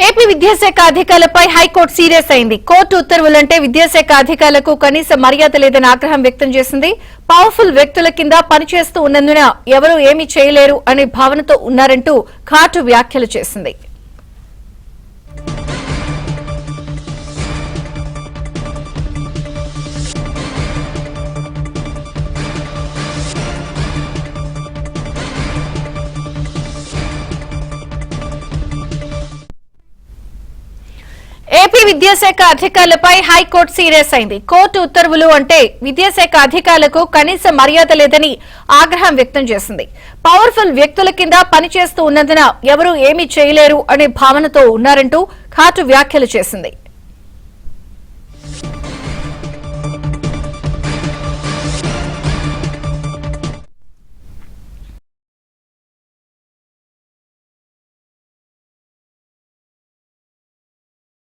AP విద్యాశాఖ అధికారులపై high court serious అయింది. కోర్టు ఉత్తర్వులంటే విద్యాశాఖ అధికారులకు కనీస మర్యాద లేదని ఆగ్రహం వ్యక్తం చేసింది. పవర్ఫుల్ వ్యక్తుల కింద పనిచేస్తూ ఉన్నందున ఎవరూ ఏమీ చేయలేరు అనే భావనతో ఉన్నారంటూ ఘాటు వ్యాఖ్యలు చేసింది. ఏపీ విద్యాశాఖ అధికారులపై హైకోర్టు సీరియస్ అయింది. కోర్టు ఉత్తర్వులు అంటే విద్యాశాఖ అధికారులకు కనీస మర్యాద లేదని ఆగ్రహం వ్యక్తం చేసింది. పవర్ఫుల్ వ్యక్తుల కింద పనిచేస్తూ ఉన్నందున ఎవరూ ఏమీ చేయలేరు అనే భావనతో ఉన్నారంటూ ఘాటు వ్యాఖ్యలు చేసింది.